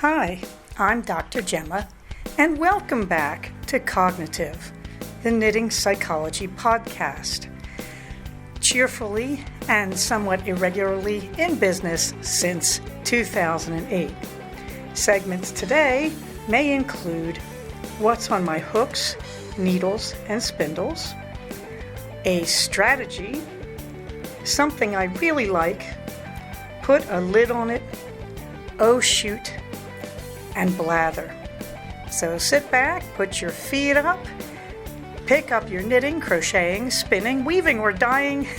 Hi, I'm Dr. Gemma, and welcome back to Cognitive, the Knitting Psychology podcast. Cheerfully and somewhat irregularly in business since 2008. Segments today may include what's on my hooks, needles, and spindles, a strategy, something I really like, put a lid on it, oh shoot, and blather. So sit back, put your feet up, pick up your knitting, crocheting, spinning, weaving, or dyeing,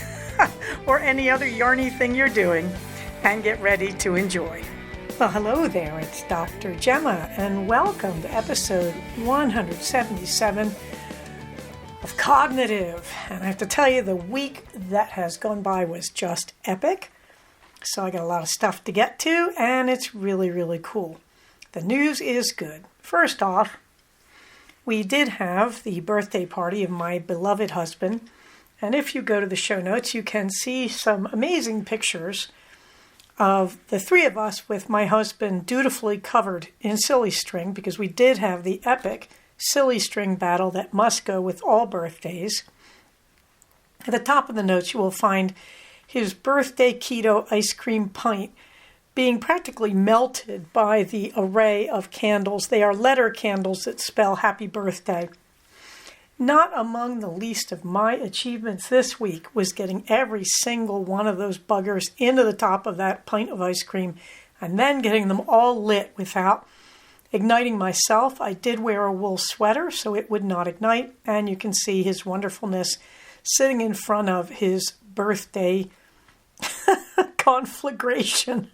or any other yarny thing you're doing, and get ready to enjoy. Well, hello there, it's Dr. Gemma, and welcome to episode 177 of Cognitive. And I have to tell you, the week that has gone by was just epic. So I got a lot of stuff to get to, and it's really, really cool. The news is good. First off, we did have the birthday party of my beloved husband, and if you go to the show notes, you can see some amazing pictures of the three of us with my husband dutifully covered in silly string, because we did have the epic silly string battle that must go with all birthdays. At the top of the notes, you will find his birthday keto ice cream pint being practically melted by the array of candles. They are letter candles that spell happy birthday. Not among the least of my achievements this week was getting every single one of those buggers into the top of that pint of ice cream and then getting them all lit without igniting myself. I did wear a wool sweater so it would not ignite, and you can see his wonderfulness sitting in front of his birthday conflagration.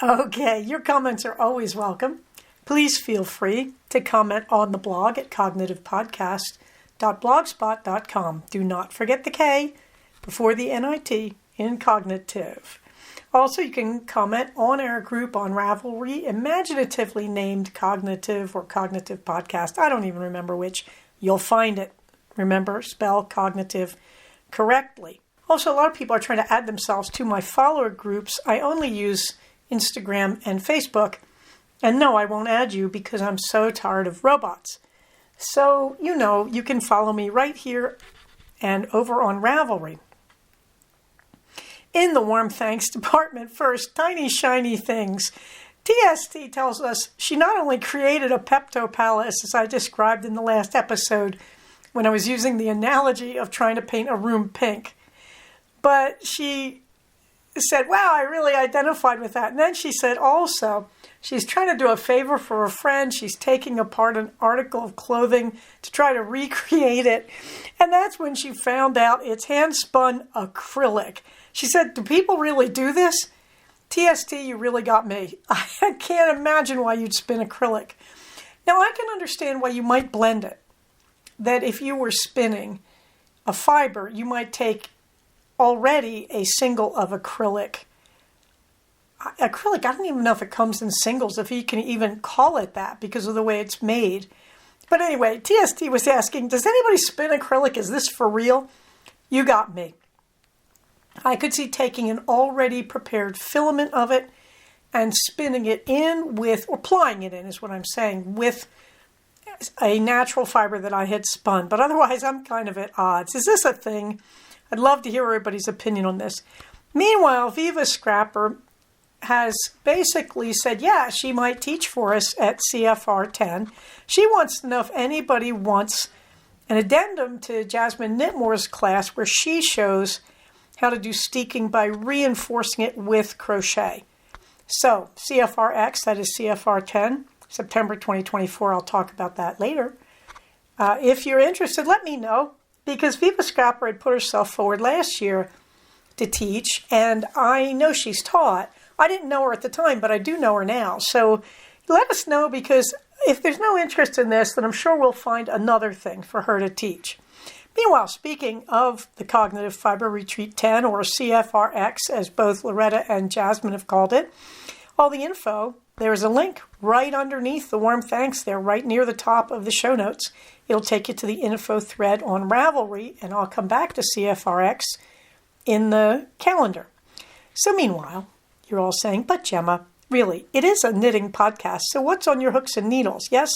Okay, your comments are always welcome. Please feel free to comment on the blog at cognitivepodcast.blogspot.com. Do not forget the K before the NIT in cognitive. Also, you can comment on our group on Ravelry, imaginatively named Cognitive or Cognitive Podcast. I don't even remember which. You'll find it. Remember, spell cognitive correctly. Also, a lot of people are trying to add themselves to my follower groups. I only use Instagram and Facebook. And no, I won't add you because I'm so tired of robots. So, you can follow me right here and over on Ravelry. In the warm thanks department first, tiny shiny things. TST tells us she not only created a Pepto Palace, as I described in the last episode when I was using the analogy of trying to paint a room pink, but she said, wow, I really identified with that. And then she said also, she's trying to do a favor for a friend. She's taking apart an article of clothing to try to recreate it. And that's when she found out it's hand-spun acrylic. She said, do people really do this? TST, you really got me. I can't imagine why you'd spin acrylic. Now, I can understand why you might blend it. That if you were spinning a fiber, you might take already a single of acrylic. Acrylic, I don't even know if it comes in singles, if you can even call it that because of the way it's made. But anyway, TST was asking, does anybody spin acrylic? Is this for real? You got me. I could see taking an already prepared filament of it and spinning it in with, or plying it in is what I'm saying, with a natural fiber that I had spun. But otherwise, I'm kind of at odds. Is this a thing? I'd love to hear everybody's opinion on this. Meanwhile, Viva Scrapper has basically said, yeah, she might teach for us at CFR 10. She wants to know if anybody wants an addendum to Jasmine Knitmore's class where she shows how to do steeking by reinforcing it with crochet. So, CFRX, that is CFR 10, September 2024. I'll talk about that later. If you're interested, let me know, because Viva Scrapper had put herself forward last year to teach, and I know she's taught. I didn't know her at the time, but I do know her now. So let us know, because if there's no interest in this, then I'm sure we'll find another thing for her to teach. Meanwhile, speaking of the Cognitive Fiber Retreat 10, or CFRX, as both Loretta and Jasmine have called it, all the info, there's a link right underneath the warm thanks there, right near the top of the show notes. It'll take you to the info thread on Ravelry, and I'll come back to CFRX in the calendar. So meanwhile, you're all saying, but Gemma, Really, it is a knitting podcast. So what's on your hooks and needles? Yes?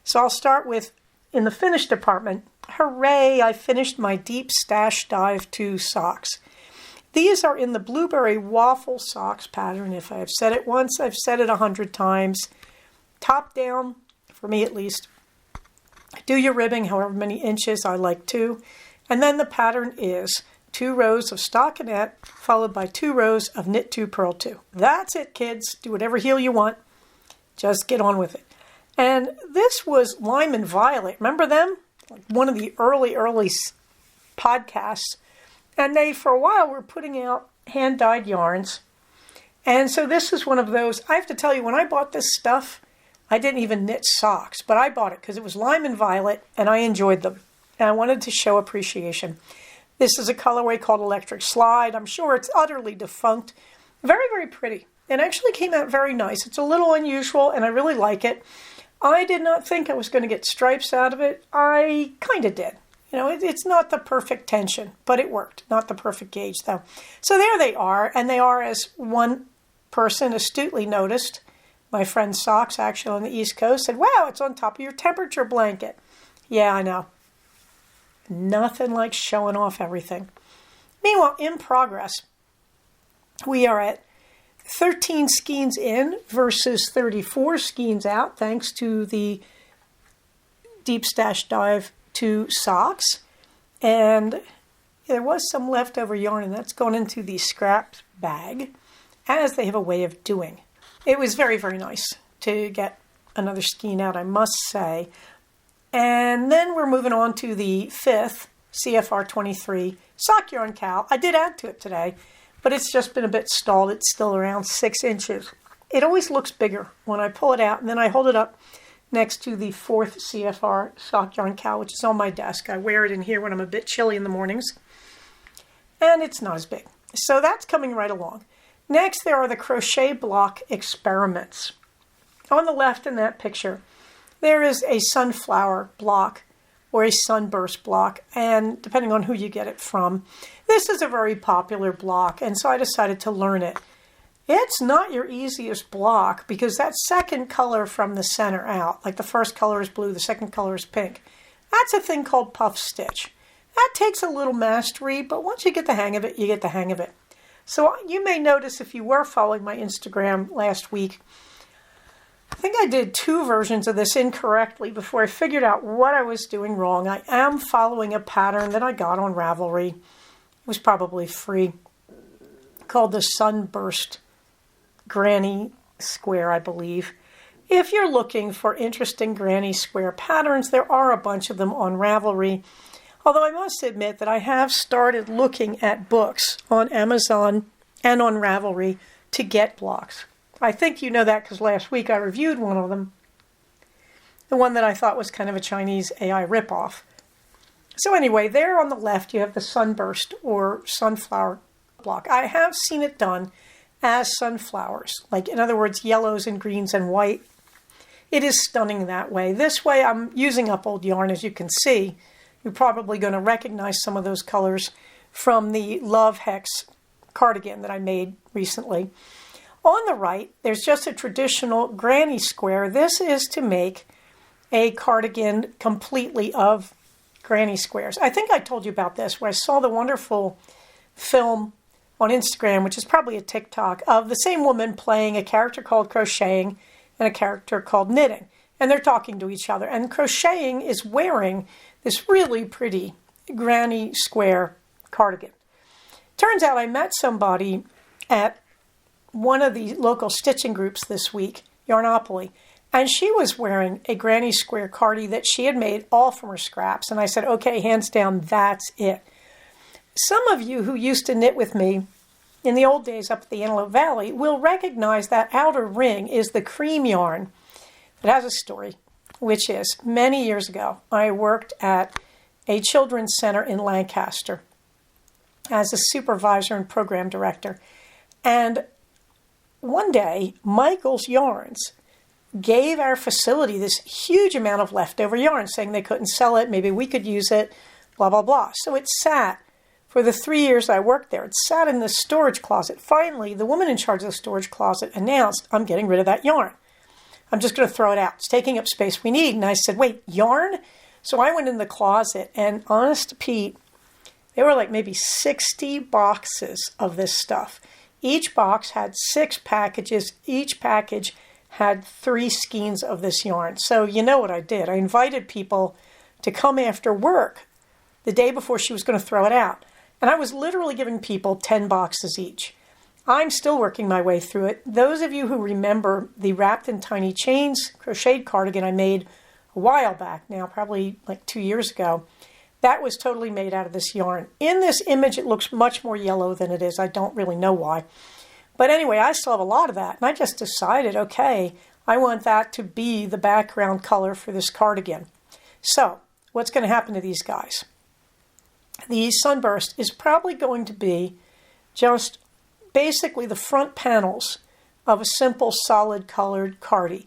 So I'll start with, in the finish department, hooray, I finished my Deep Stash Dive 2 socks. These are in the Blueberry Waffle Socks pattern. If I've said it once, I've said it 100 times. Top down, for me at least. Do your ribbing however many inches, I like to. And then the pattern is 2 rows of stockinette followed by 2 rows of knit 2, purl 2. That's it, kids. Do whatever heel you want. Just get on with it. And this was Lime and Violet. Remember them? Like one of the early podcasts. And they, for a while, were putting out hand-dyed yarns. And so this is one of those. I have to tell you, when I bought this stuff, I didn't even knit socks. But I bought it because it was Lime and Violet, and I enjoyed them. And I wanted to show appreciation. This is a colorway called Electric Slide. I'm sure it's utterly defunct. Very, very pretty. It actually came out very nice. It's a little unusual, and I really like it. I did not think I was going to get stripes out of it. I kind of did. You know, it's not the perfect tension, but it worked. Not the perfect gauge, though. So there they are, and they are, as one person astutely noticed, my friend Socks, actually on the East Coast, said, wow, it's on top of your temperature blanket. Yeah, I know. Nothing like showing off everything. Meanwhile, in progress, we are at 13 skeins in versus 34 skeins out, thanks to the Deep Stash Dive 2 socks. And there was some leftover yarn, and that's gone into the scraps bag, as they have a way of doing. It was very, very nice to get another skein out, I must say. And then we're moving on to the 5th CFR 23 sock yarn cowl. I did add to it today, but it's just been a bit stalled. It's still around 6 inches. It always looks bigger when I pull it out, and then I hold it up next to the 4th CFR sock yarn cowl, which is on my desk. I wear it in here when I'm a bit chilly in the mornings, and it's not as big. So that's coming right along. Next, there are the crochet block experiments. On the left in that picture, there is a sunflower block or a sunburst block, and depending on who you get it from, this is a very popular block, and so I decided to learn it. It's not your easiest block because that second color from the center out, like the first color is blue, the second color is pink, that's a thing called puff stitch. That takes a little mastery, but once you get the hang of it, you get the hang of it. So you may notice if you were following my Instagram last week, I think I did 2 versions of this incorrectly before I figured out what I was doing wrong. I am following a pattern that I got on Ravelry. It was probably free, called the Sunburst Granny Square, I believe. If you're looking for interesting granny square patterns, there are a bunch of them on Ravelry. Although I must admit that I have started looking at books on Amazon and on Ravelry to get blocks. I think you know that because last week I reviewed one of them. The one that I thought was kind of a Chinese AI ripoff. So anyway, there on the left you have the sunburst or sunflower block. I have seen it done as sunflowers, like in other words, yellows and greens and white. It is stunning that way. This way I'm using up old yarn, as you can see. You're probably going to recognize some of those colors from the Love Hex cardigan that I made recently. On the right, there's just a traditional granny square. This is to make a cardigan completely of granny squares. I think I told you about this, where I saw the wonderful film on Instagram, which is probably a TikTok, of the same woman playing a character called Crocheting and a character called Knitting. And they're talking to each other. And Crocheting is wearing this really pretty granny square cardigan. Turns out I met somebody at one of the local stitching groups this week, Yarnopoly, and she was wearing a granny square cardi that she had made all from her scraps. And I said, okay, hands down, that's it. Some of you who used to knit with me in the old days up at the Antelope Valley will recognize that outer ring is the cream yarn. It has a story, which is many years ago, I worked at a children's center in Lancaster as a supervisor and program director. And one day, Michael's Yarns gave our facility this huge amount of leftover yarn, saying they couldn't sell it, maybe we could use it, blah, blah, blah. So it sat for the 3 years I worked there. It sat in the storage closet. Finally, the woman in charge of the storage closet announced, I'm getting rid of that yarn. I'm just going to throw it out. It's taking up space we need. And I said, wait, yarn? So I went in the closet, and honest to Pete, there were like maybe 60 boxes of this stuff. Each box had 6 packages. Each package had 3 skeins of this yarn. So you know what I did. I invited people to come after work the day before she was going to throw it out. And I was literally giving people 10 boxes each. I'm still working my way through it. Those of you who remember the Wrapped in Tiny Chains crocheted cardigan I made a while back now, probably like 2 years ago, that was totally made out of this yarn. In this image, it looks much more yellow than it is. I don't really know why. But anyway, I still have a lot of that. And I just decided, okay, I want that to be the background color for this cardigan. So what's going to happen to these guys? The sunburst is probably going to be just basically the front panels of a simple solid colored cardie.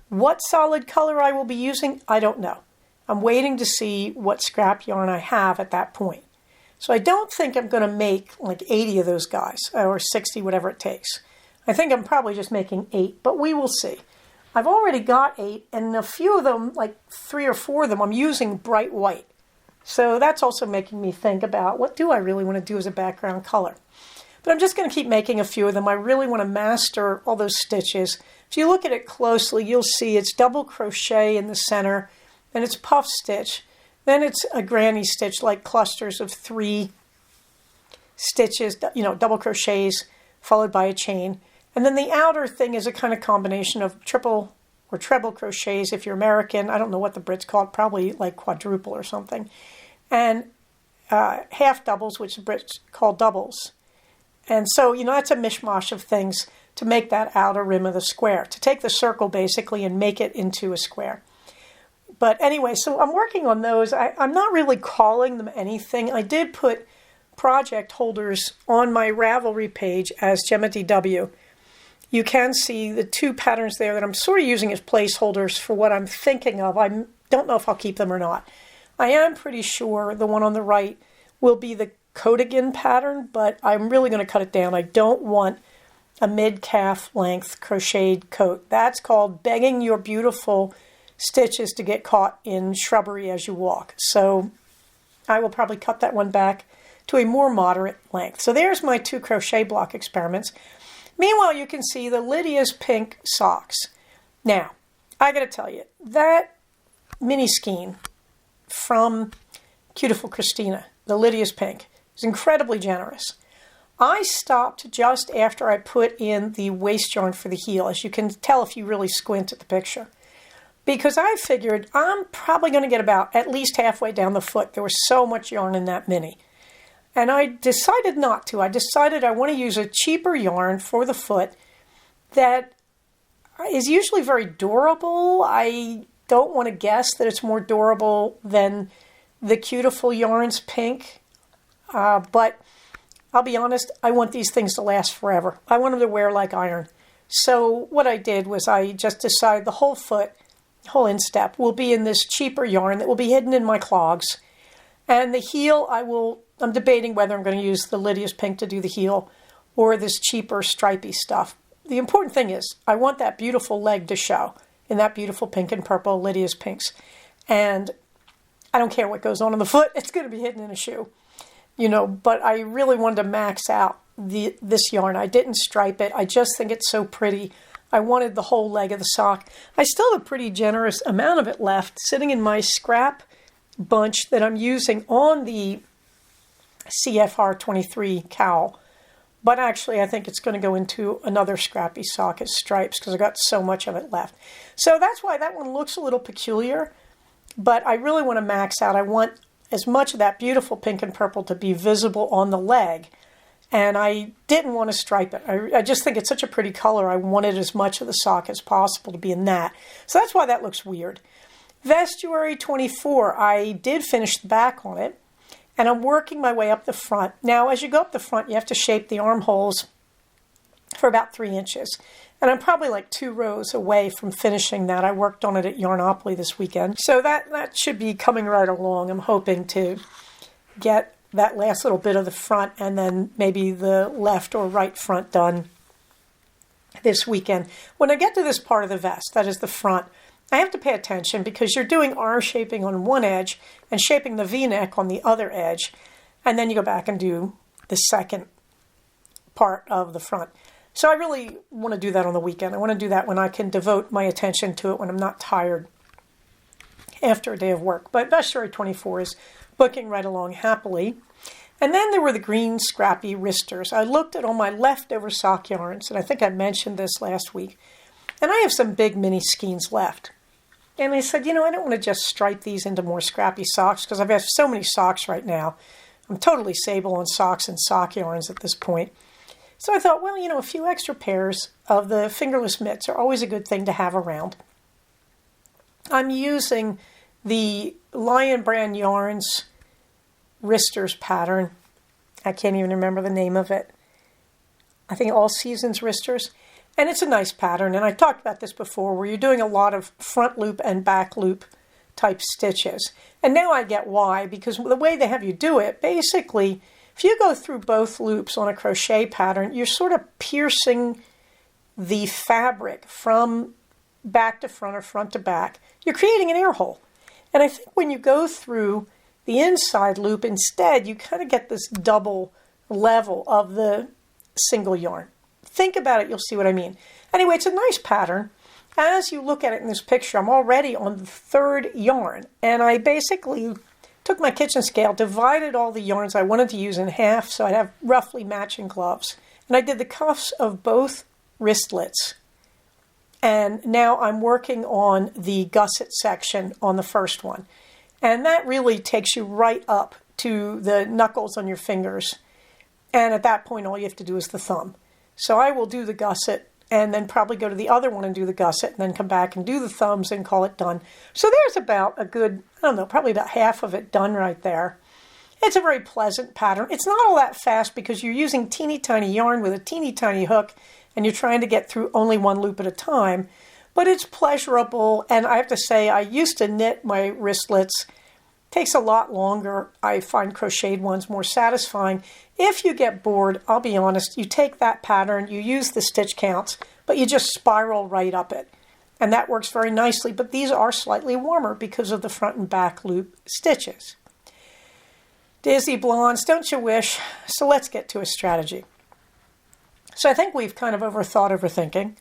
What solid color I will be using, I don't know. I'm waiting to see what scrap yarn I have at that point. So I don't think I'm going to make like 80 of those guys, or 60, whatever it takes. I think I'm probably just making 8, but we will see. I've already got 8, and a few of them, like 3 or 4 of them, I'm using bright white. So that's also making me think about what do I really want to do as a background color. But I'm just going to keep making a few of them. I really want to master all those stitches. If you look at it closely, you'll see it's double crochet in the center, and it's puff stitch. Then it's a granny stitch, like clusters of 3 stitches, double crochets followed by a chain. And then the outer thing is a kind of combination of triple or treble crochets if you're American. I don't know what the Brits call it, probably like quadruple or something. And half doubles, which the Brits call doubles. And so, that's a mishmash of things to make that outer rim of the square, to take the circle basically and make it into a square. But anyway, so I'm working on those. I'm not really calling them anything. I did put project holders on my Ravelry page as Gemma DW. You can see the 2 patterns there that I'm sort of using as placeholders for what I'm thinking of. I don't know if I'll keep them or not. I am pretty sure the one on the right will be the coatigan pattern, but I'm really going to cut it down. I don't want a mid-calf length crocheted coat. That's called begging your beautiful stitches to get caught in shrubbery as you walk. So I will probably cut that one back to a more moderate length. So there's my 2 crochet block experiments. Meanwhile, you can see the Lydia's pink socks. Now, I got to tell you, that mini skein from Beautiful Christina, the Lydia's pink, is incredibly generous. I stopped just after I put in the waist yarn for the heel, as you can tell if you really squint at the picture. Because I figured I'm probably going to get about at least halfway down the foot. There was so much yarn in that mini. And I decided not to. I decided I want to use a cheaper yarn for the foot that is usually very durable. I don't want to guess that it's more durable than the Cutiful Yarns pink. But I'll be honest, I want these things to last forever. I want them to wear like iron. So what I did was I just decided the whole foot, whole instep, will be in this cheaper yarn that will be hidden in my clogs. And the heel, I'm debating whether I'm going to use the Lydia's pink to do the heel or this cheaper stripy stuff. The important thing is I want that beautiful leg to show in that beautiful pink and purple Lydia's pinks. And I don't care what goes on the foot. It's going to be hidden in a shoe. But I really wanted to max out this yarn. I didn't stripe it. I just think it's so pretty. I wanted the whole leg of the sock. I still have a pretty generous amount of it left sitting in my scrap bunch that I'm using on the CFR 23 cowl. But actually, I think it's going to go into another scrappy sock as stripes because I got so much of it left. So that's why that one looks a little peculiar. But I really want to max out. I want as much of that beautiful pink and purple to be visible on the leg. And I didn't want to stripe it. I just think it's such a pretty color. I wanted as much of the sock as possible to be in that. So that's why that looks weird. Vestuary 24, I did finish the back on it. And I'm working my way up the front. Now, as you go up the front, you have to shape the armholes for about 3 inches. And I'm probably like 2 rows away from finishing that. I worked on it at Yarnopoly this weekend. So that should be coming right along. I'm hoping to get that last little bit of the front and then maybe the left or right front done this weekend. When I get to this part of the vest, that is the front, I have to pay attention because you're doing arm shaping on one edge and shaping the V-neck on the other edge. And then you go back and do the second part of the front. So I really want to do that on the weekend. I want to do that when I can devote my attention to it when I'm not tired after a day of work. But Vestiary 24 is booking right along happily. And then there were the green scrappy wristers. I looked at all my leftover sock yarns, and I think I mentioned this last week. And I have some big mini skeins left. And I said, I don't want to just stripe these into more scrappy socks because I've got so many socks right now. I'm totally sable on socks and sock yarns at this point. So I thought, well, a few extra pairs of the fingerless mitts are always a good thing to have around. I'm using the Lion Brand Yarns wristers pattern. I can't even remember the name of it. I think All Seasons wristers. And it's a nice pattern. And I talked about this before where you're doing a lot of front loop and back loop type stitches. And now I get why, because the way they have you do it, basically, if you go through both loops on a crochet pattern, you're sort of piercing the fabric from back to front or front to back. You're creating an air hole. And I think when you go through the inside loop, instead, you kind of get this double level of the single yarn. Think about it, you'll see what I mean. Anyway, it's a nice pattern. As you look at it in this picture, I'm already on the third yarn. And I basically took my kitchen scale, divided all the yarns I wanted to use in half so I'd have roughly matching gloves. And I did the cuffs of both wristlets. And now I'm working on the gusset section on the first one. And that really takes you right up to the knuckles on your fingers. And at that point, all you have to do is the thumb. So I will do the gusset and then probably go to the other one and do the gusset and then come back and do the thumbs and call it done. So there's about a good, probably about half of it done right there. It's a very pleasant pattern. It's not all that fast because you're using teeny tiny yarn with a teeny tiny hook and you're trying to get through only one loop at a time. But it's pleasurable, and I have to say, I used to knit my wristlets. Takes a lot longer. I find crocheted ones more satisfying. If you get bored, I'll be honest, you take that pattern, you use the stitch counts, but you just spiral right up it. And that works very nicely, but these are slightly warmer because of the front and back loop stitches. Dizzy Blondes, don't you wish? So let's get to a strategy. So I think we've kind of overthinking.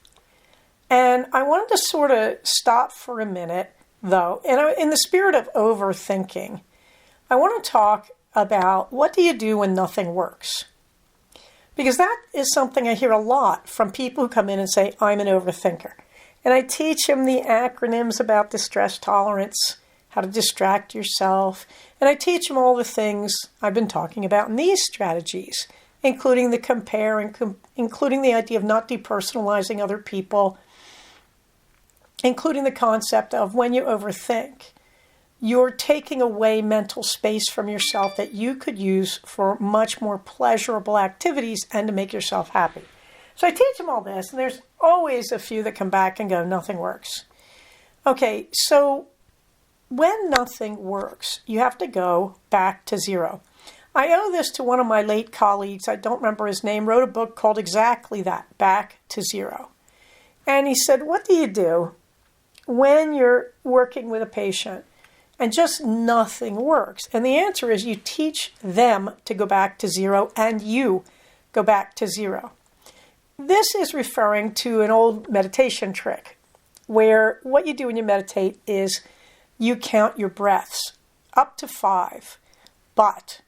And I wanted to sort of stop for a minute, though, and in the spirit of overthinking, I want to talk about what do you do when nothing works? Because that is something I hear a lot from people who come in and say, I'm an overthinker. And I teach them the acronyms about distress tolerance, how to distract yourself, and I teach them all the things I've been talking about in these strategies, including the compare and including the idea of not depersonalizing other people, including the concept of when you overthink, you're taking away mental space from yourself that you could use for much more pleasurable activities and to make yourself happy. So I teach them all this, and there's always a few that come back and go, nothing works. Okay, so when nothing works, you have to go back to zero. I owe this to one of my late colleagues, I don't remember his name, wrote a book called exactly that, Back to Zero. And he said, what do you do when you're working with a patient and just nothing works? And the answer is you teach them to go back to zero and you go back to zero. This is referring to an old meditation trick where what you do when you meditate is you count your breaths up to 5. But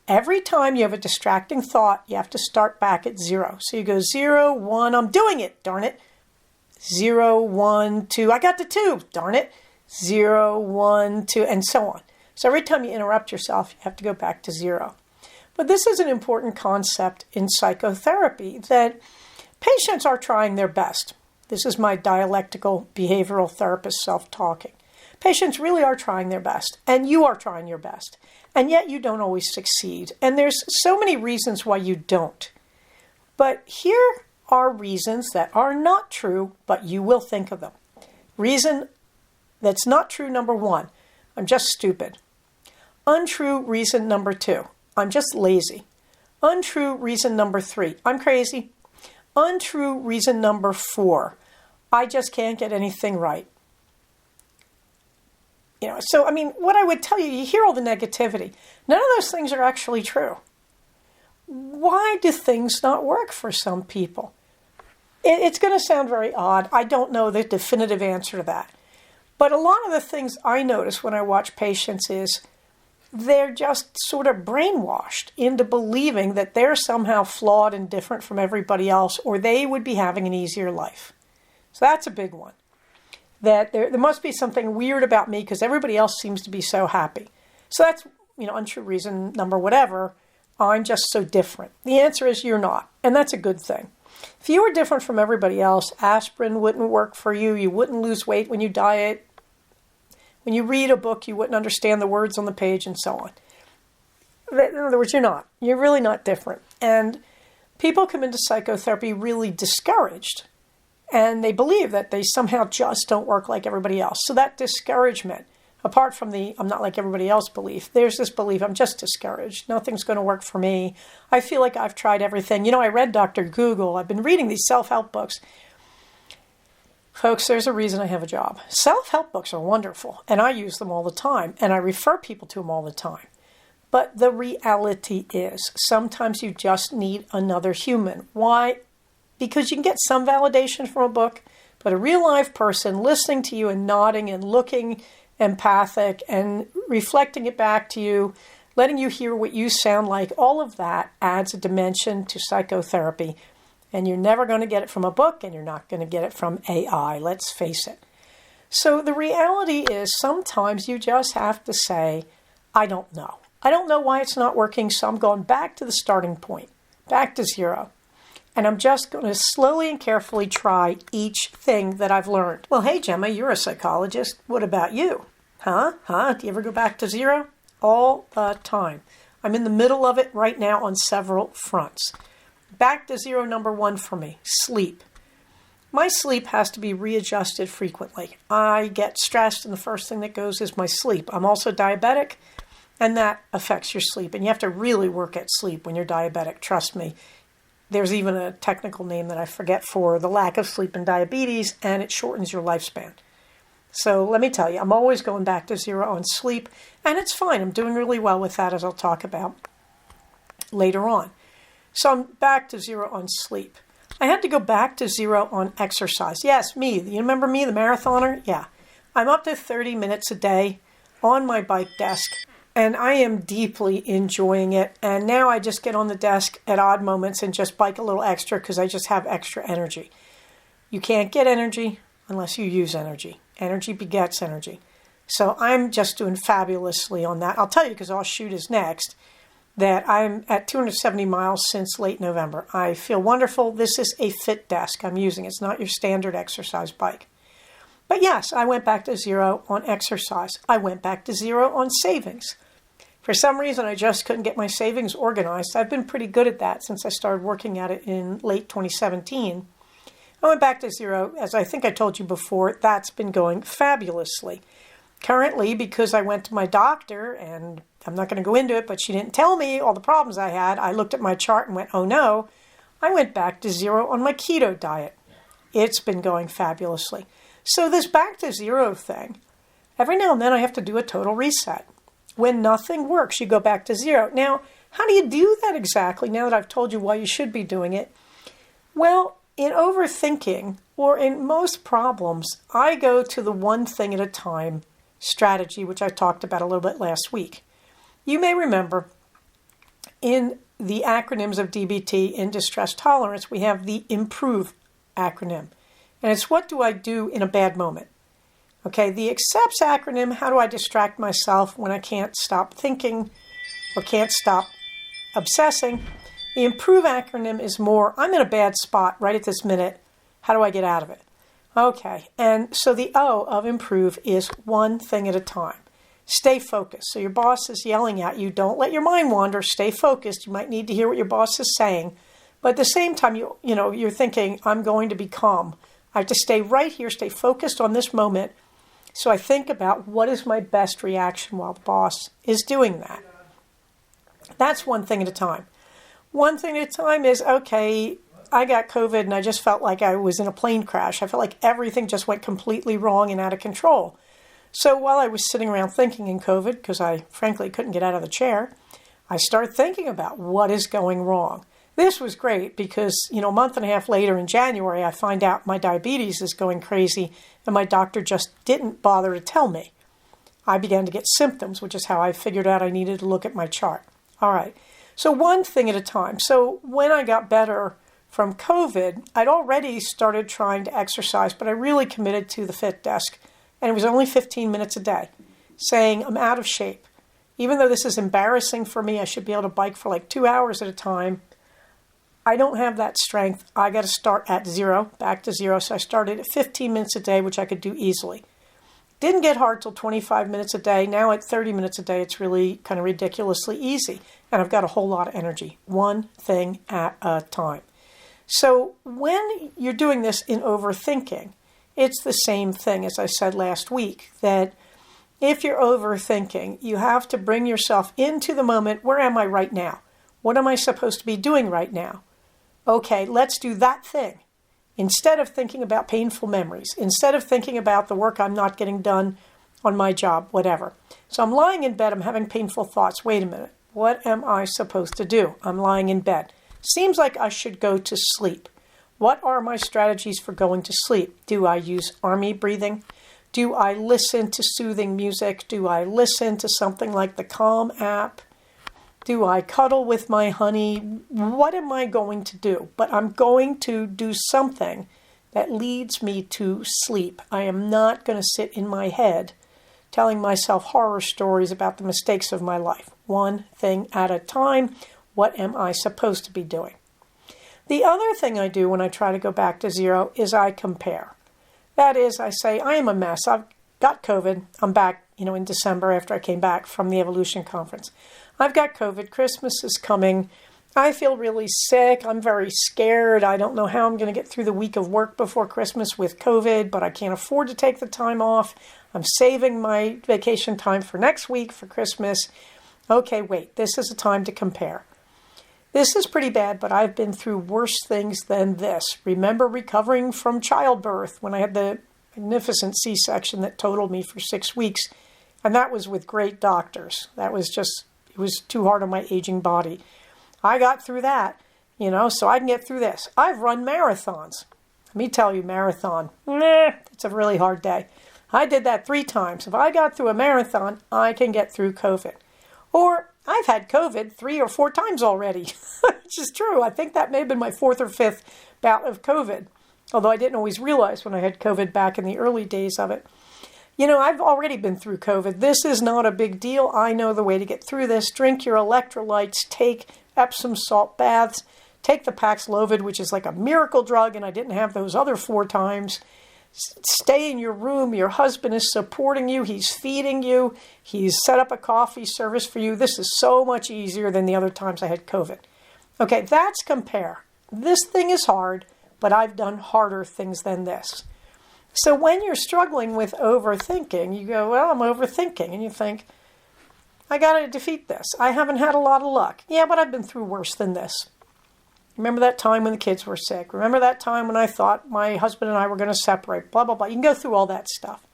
every time you have a distracting thought, you have to start back at 0. So you go 0, 1, I'm doing it, darn it. 0, 1, 2, I got the 2, darn it. 0, 1, 2, and so on. So every time you interrupt yourself, you have to go back to 0. But this is an important concept in psychotherapy that patients are trying their best. This is my dialectical behavioral therapist self-talking. Patients really are trying their best, and you are trying your best, and yet you don't always succeed. And there's so many reasons why you don't. But here are reasons that are not true, but you will think of them. Reason that's not true, number 1, I'm just stupid. Untrue reason number 2, I'm just lazy. Untrue reason number 3, I'm crazy. Untrue reason number 4, I just can't get anything right. So, what I would tell you, you hear all the negativity. None of those things are actually true. Why do things not work for some people? It's going to sound very odd. I don't know the definitive answer to that. But a lot of the things I notice when I watch patients is they're just sort of brainwashed into believing that they're somehow flawed and different from everybody else, or they would be having an easier life. So that's a big one. That there must be something weird about me because everybody else seems to be so happy. So that's, untrue reason number whatever. I'm just so different. The answer is you're not, and that's a good thing. If you were different from everybody else, aspirin wouldn't work for you. You wouldn't lose weight when you diet. When you read a book, you wouldn't understand the words on the page and so on. In other words, you're not. You're really not different. And people come into psychotherapy really discouraged. And they believe that they somehow just don't work like everybody else. So that discouragement, apart from the I'm not like everybody else belief, there's this belief I'm just discouraged. Nothing's going to work for me. I feel like I've tried everything. I read Dr. Google. I've been reading these self-help books. Folks, there's a reason I have a job. Self-help books are wonderful, and I use them all the time, and I refer people to them all the time. But the reality is sometimes you just need another human. Why? Because you can get some validation from a book, but a real live person listening to you and nodding and looking empathic and reflecting it back to you, letting you hear what you sound like, all of that adds a dimension to psychotherapy. And you're never going to get it from a book, and you're not going to get it from AI, let's face it. So the reality is sometimes you just have to say, I don't know. I don't know why it's not working, so I'm going back to the starting point, back to zero. And I'm just going to slowly and carefully try each thing that I've learned. Well, hey, Gemma, you're a psychologist. What about you? Do you ever go back to zero? All the time. I'm in the middle of it right now on several fronts. Back to zero number 1 for me, sleep. My sleep has to be readjusted frequently. I get stressed, and the first thing that goes is my sleep. I'm also diabetic, and that affects your sleep. And you have to really work at sleep when you're diabetic, trust me. There's even a technical name that I forget for the lack of sleep in diabetes, and it shortens your lifespan. So let me tell you, I'm always going back to zero on sleep, and it's fine. I'm doing really well with that, as I'll talk about later on. So I'm back to zero on sleep. I had to go back to zero on exercise. Yes, me. You remember me, the marathoner? Yeah. I'm up to 30 minutes a day on my bike desk, and I am deeply enjoying it. And now I just get on the desk at odd moments and just bike a little extra because I just have extra energy. You can't get energy unless you use energy. Energy begets energy. So I'm just doing fabulously on that. I'll tell you, because our shoot is next, that I'm at 270 miles since late November. I feel wonderful. This is a fit desk I'm using. It's not your standard exercise bike. But yes, I went back to zero on exercise. I went back to zero on savings. For some reason, I just couldn't get my savings organized. I've been pretty good at that since I started working at it in late 2017. I went back to zero. As I think I told you before, that's been going fabulously. Currently, because I went to my doctor, and I'm not going to go into it, but she didn't tell me all the problems I had, I looked at my chart and went, oh no, I went back to zero on my keto diet. It's been going fabulously. So this back to zero thing, every now and then I have to do a total reset. When nothing works, you go back to zero. Now, how do you do that exactly now that I've told you why you should be doing it? Well, in overthinking, or in most problems, I go to the one thing at a time strategy, which I talked about a little bit last week. You may remember in the acronyms of DBT, in distress tolerance, we have the IMPROVE acronym. And it's what do I do in a bad moment? Okay, the ACCEPTS acronym, how do I distract myself when I can't stop thinking or can't stop obsessing? The IMPROVE acronym is more, I'm in a bad spot right at this minute. How do I get out of it? Okay, and so the O of IMPROVE is one thing at a time. Stay focused. So your boss is yelling at you. Don't let your mind wander. Stay focused. You might need to hear what your boss is saying. But at the same time, you're thinking, I'm going to be calm. I have to stay right here, stay focused on this moment. So I think about what is my best reaction while the boss is doing that. That's one thing at a time. One thing at a time is, okay, I got COVID and I just felt like I was in a plane crash. I felt like everything just went completely wrong and out of control. So while I was sitting around thinking in COVID, because I frankly couldn't get out of the chair, I started thinking about what is going wrong. This was great because, a month and a half later in January, I find out my diabetes is going crazy and my doctor just didn't bother to tell me. I began to get symptoms, which is how I figured out I needed to look at my chart. All right. So one thing at a time. So when I got better from COVID, I'd already started trying to exercise, but I really committed to the Fit Desk. And it was only 15 minutes a day, saying I'm out of shape. Even though this is embarrassing for me, I should be able to bike for like 2 hours at a time. I don't have that strength. I got to start at zero, back to zero. So I started at 15 minutes a day, which I could do easily. Didn't get hard till 25 minutes a day. Now at 30 minutes a day, it's really kind of ridiculously easy. And I've got a whole lot of energy. One thing at a time. So when you're doing this in overthinking, it's the same thing as I said last week, that if you're overthinking, you have to bring yourself into the moment. Where am I right now? What am I supposed to be doing right now? Okay, let's do that thing. Instead of thinking about painful memories, instead of thinking about the work I'm not getting done on my job, whatever. So I'm lying in bed, I'm having painful thoughts. Wait a minute, what am I supposed to do? I'm lying in bed. Seems like I should go to sleep. What are my strategies for going to sleep? Do I use army breathing? Do I listen to soothing music? Do I listen to something like the Calm app? Do I cuddle with my honey? What am I going to do? But I'm going to do something that leads me to sleep. I am not going to sit in my head telling myself horror stories about the mistakes of my life. One thing at a time. What am I supposed to be doing? The other thing I do when I try to go back to zero is I compare. That is, I say, I am a mess. I've got COVID. I'm back, in December after I came back from the Evolution Conference. I've got COVID. Christmas is coming. I feel really sick. I'm very scared. I don't know how I'm going to get through the week of work before Christmas with COVID, but I can't afford to take the time off. I'm saving my vacation time for next week for Christmas. Okay, wait. This is a time to compare. This is pretty bad, but I've been through worse things than this. Remember recovering from childbirth when I had the magnificent C-section that totaled me for 6 weeks, and that was with great doctors. It was too hard on my aging body. I got through that, so I can get through this. I've run marathons. Let me tell you, marathon, it's a really hard day. I did that 3 times. If I got through a marathon, I can get through COVID. Or I've had COVID 3 or 4 times already, which is true. I think that may have been my 4th or 5th bout of COVID, although I didn't always realize when I had COVID back in the early days of it. I've already been through COVID. This is not a big deal. I know the way to get through this. Drink your electrolytes, take Epsom salt baths, take the Paxlovid, which is like a miracle drug, and I didn't have those other 4 times. Stay in your room. Your husband is supporting you. He's feeding you. He's set up a coffee service for you. This is so much easier than the other times I had COVID. Okay, that's compare. This thing is hard, but I've done harder things than this. So when you're struggling with overthinking, you go, well, I'm overthinking. And you think, I got to defeat this. I haven't had a lot of luck. Yeah, but I've been through worse than this. Remember that time when the kids were sick? Remember that time when I thought my husband and I were going to separate? Blah, blah, blah. You can go through all that stuff.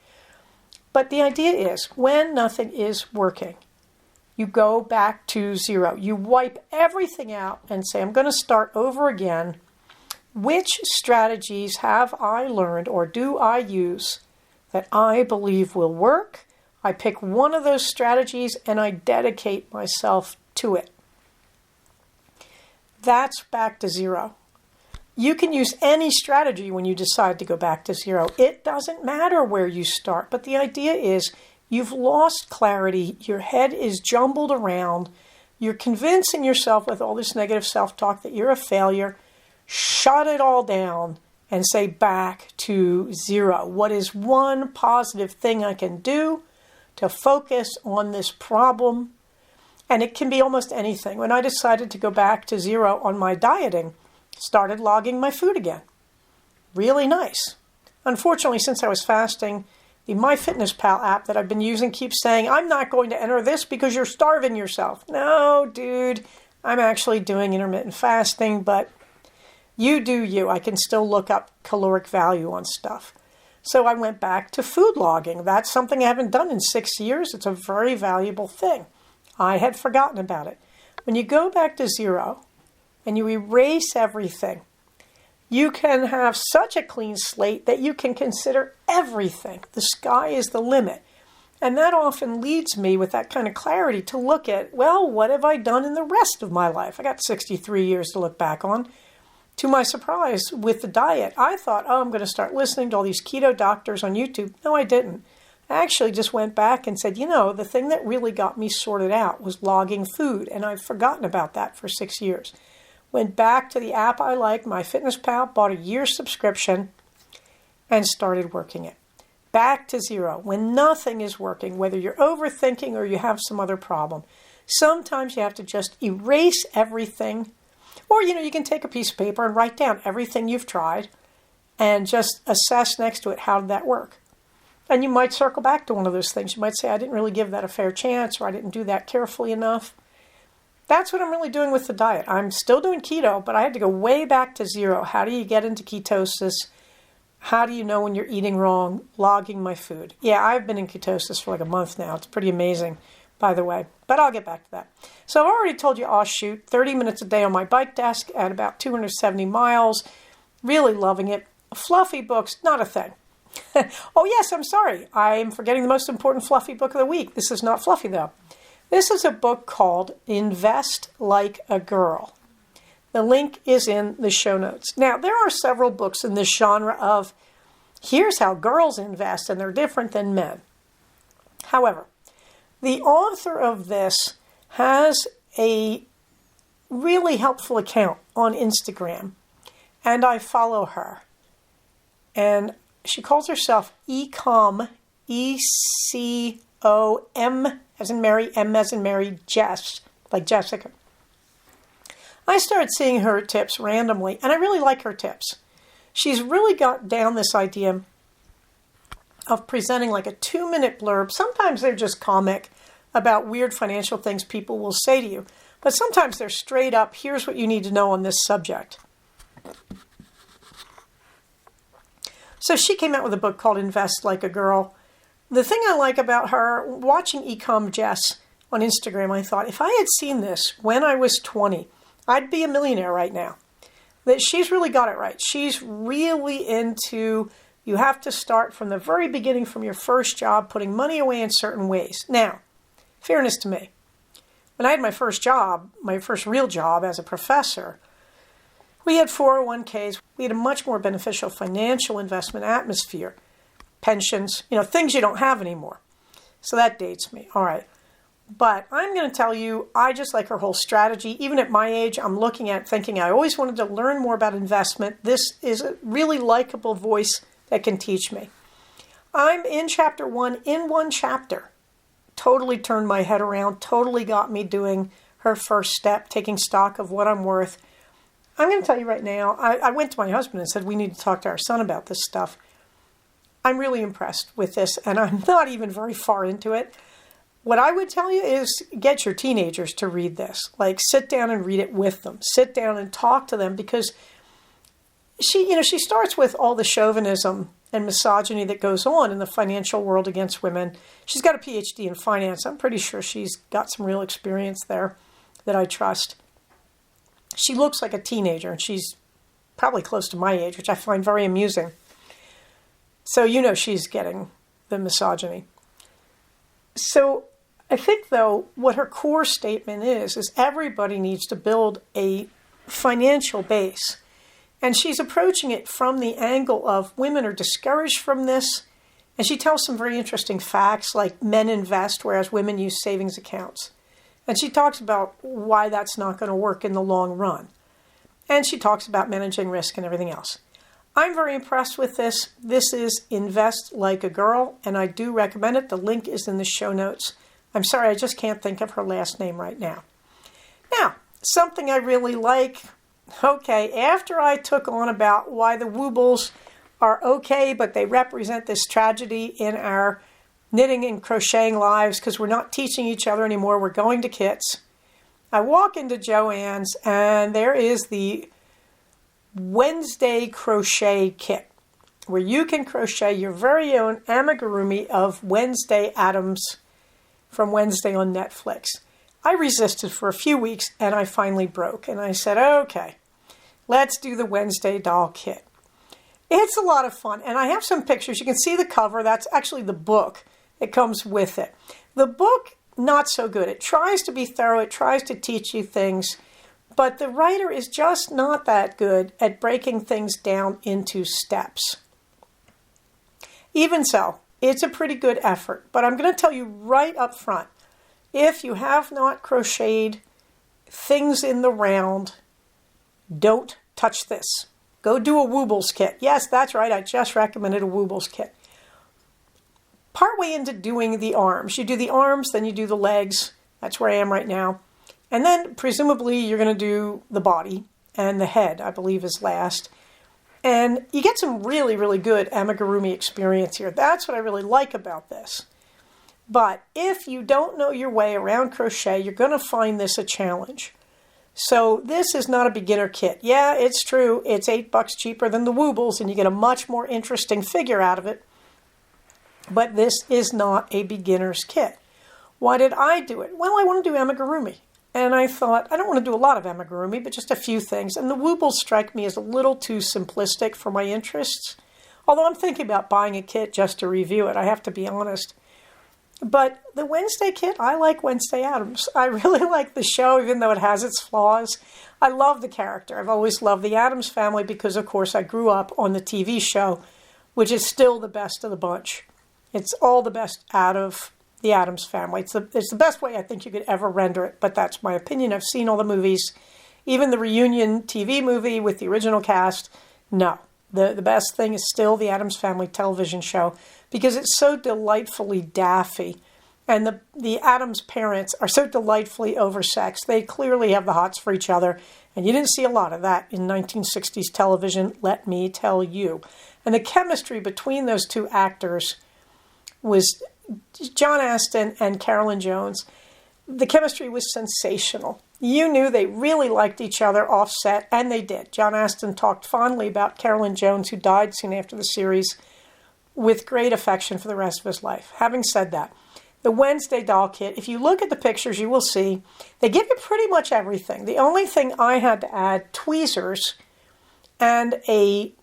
But the idea is, when nothing is working, you go back to zero. You wipe everything out and say, I'm going to start over again. Which strategies have I learned or do I use that I believe will work? I pick one of those strategies and I dedicate myself to it. That's back to zero. You can use any strategy when you decide to go back to zero. It doesn't matter where you start, but the idea is you've lost clarity, your head is jumbled around, you're convincing yourself with all this negative self-talk that you're a failure. Shut it all down and say back to zero. What is one positive thing I can do to focus on this problem? And it can be almost anything. When I decided to go back to zero on my dieting, started logging my food again. Really nice. Unfortunately, since I was fasting The MyFitnessPal app that I've been using keeps saying, I'm not going to enter this because you're starving yourself. No, dude, I'm actually doing intermittent fasting, but you do you. I can still look up caloric value on stuff. So I went back to food logging. That's something I haven't done in 6 years. It's a very valuable thing. I had forgotten about it. When you go back to zero and you erase everything, you can have such a clean slate that you can consider everything. The sky is the limit. And that often leads me with that kind of clarity to look at, well, what have I done in the rest of my life? I got 63 years to look back on. To my surprise, with the diet, I thought, I'm going to start listening to all these keto doctors on YouTube. No, I didn't. I actually just went back and said, the thing that really got me sorted out was logging food, and I've forgotten about that for 6 years. Went back to the app I like, MyFitnessPal, bought a year's subscription, and started working it. Back to zero. When nothing is working, whether you're overthinking or you have some other problem, sometimes you have to just erase everything. Or, you can take a piece of paper and write down everything you've tried and just assess next to it, how did that work? And you might circle back to one of those things. You might say, I didn't really give that a fair chance, or I didn't do that carefully enough. That's what I'm really doing with the diet. I'm still doing keto, but I had to go way back to zero. How do you get into ketosis? How do you know when you're eating wrong? Logging my food. Yeah, I've been in ketosis for like a month now. It's pretty amazing, by the way. But I'll get back to that. So I've already told you, 30 minutes a day on my bike desk at about 270 miles. Really loving it. Fluffy books, not a thing. Oh, yes, I'm sorry. I'm forgetting the most important fluffy book of the week. This is not fluffy, though. This is a book called Invest Like a Girl. The link is in the show notes. Now, there are several books in this genre of here's how girls invest, and they're different than men. However, the author of this has a really helpful account on Instagram, and I follow her. And she calls herself Ecom, E-C-O-M, as in Mary, M as in Mary, Jess, like Jessica. I started seeing her tips randomly, and I really like her tips. She's really got down this idea of presenting like a 2-minute blurb. Sometimes they're just comic about weird financial things people will say to you, but sometimes they're straight up, here's what you need to know on this subject. So she came out with a book called Invest Like a Girl. The thing I like about her, watching Ecom Jess on Instagram, I thought, if I had seen this when I was 20, I'd be a millionaire right now. That she's really got it right. She's really into, you have to start from the very beginning, from your first job, putting money away in certain ways. Now, fairness to me, when I had my first job, my first real job as a professor, we had 401ks. We had a much more beneficial financial investment atmosphere. Pensions, things you don't have anymore. So that dates me. All right. But I'm going to tell you, I just like her whole strategy. Even at my age, I'm looking at thinking I always wanted to learn more about investment. This is a really likable voice that can teach me. I'm in chapter 1, in one chapter. Totally turned my head around, totally got me doing her first step, taking stock of what I'm worth. I'm going to tell you right now, I went to my husband and said, we need to talk to our son about this stuff. I'm really impressed with this, and I'm not even very far into it. What I would tell you is get your teenagers to read this. Like, sit down and read it with them. Sit down and talk to them, because she starts with all the chauvinism and misogyny that goes on in the financial world against women. She's got a PhD in finance. I'm pretty sure she's got some real experience there that I trust. She looks like a teenager, and she's probably close to my age, which I find very amusing. So she's getting the misogyny. So I think, though, what her core statement is everybody needs to build a financial base. And she's approaching it from the angle of women are discouraged from this. And she tells some very interesting facts, like men invest, whereas women use savings accounts. And she talks about why that's not going to work in the long run. And she talks about managing risk and everything else. I'm very impressed with this. This is Invest Like a Girl, and I do recommend it. The link is in the show notes. I'm sorry, I just can't think of her last name right now. Now, something I really like. Okay, after I took on about why the Woobles are okay, but they represent this tragedy in our knitting and crocheting lives because we're not teaching each other anymore. We're going to kits. I walk into Joann's and there is the Wednesday crochet kit where you can crochet your very own amigurumi of Wednesday Addams from Wednesday on Netflix. I resisted for a few weeks and I finally broke. And I said, okay, let's do the Wednesday doll kit. It's a lot of fun. And I have some pictures. You can see the cover. That's actually the book that comes with it. The book, not so good. It tries to be thorough. It tries to teach you things. But the writer is just not that good at breaking things down into steps. Even so, it's a pretty good effort. But I'm going to tell you right up front, if you have not crocheted things in the round, don't touch this. Go do a Woobles kit. Yes, that's right. I just recommended a Woobles kit. Partway into doing the arms. You do the arms, then you do the legs. That's where I am right now. And then presumably you're going to do the body and the head, I believe, is last. And you get some really, really good amigurumi experience here. That's what I really like about this. But if you don't know your way around crochet, you're going to find this a challenge. So this is not a beginner kit. Yeah, it's true. It's $8 cheaper than the Woobles, and you get a much more interesting figure out of it. But this is not a beginner's kit. Why did I do it? Well, I want to do amigurumi. And I thought, I don't want to do a lot of amigurumi, but just a few things. And the Woobles strike me as a little too simplistic for my interests. Although I'm thinking about buying a kit just to review it, I have to be honest. But the Wednesday kit, I like Wednesday Addams. I really like the show, even though it has its flaws. I love the character. I've always loved the Addams family because, of course, I grew up on the TV show, which is still the best of the bunch. It's all the best out of the Addams family. It's the best way I think you could ever render it, but that's my opinion. I've seen all the movies. Even the reunion TV movie with the original cast, no. The best thing is still the Addams Family television show because it's so delightfully daffy. And the Addams parents are so delightfully oversexed. They clearly have the hots for each other. And you didn't see a lot of that in 1960s television, let me tell you. And the chemistry between those two actors was John Astin and Carolyn Jones. The chemistry was sensational. You knew they really liked each other off set, and they did. John Astin talked fondly about Carolyn Jones, who died soon after the series, with great affection for the rest of his life. Having said that, the Wednesday doll kit, if you look at the pictures, you will see they give you pretty much everything. The only thing I had to add, tweezers and a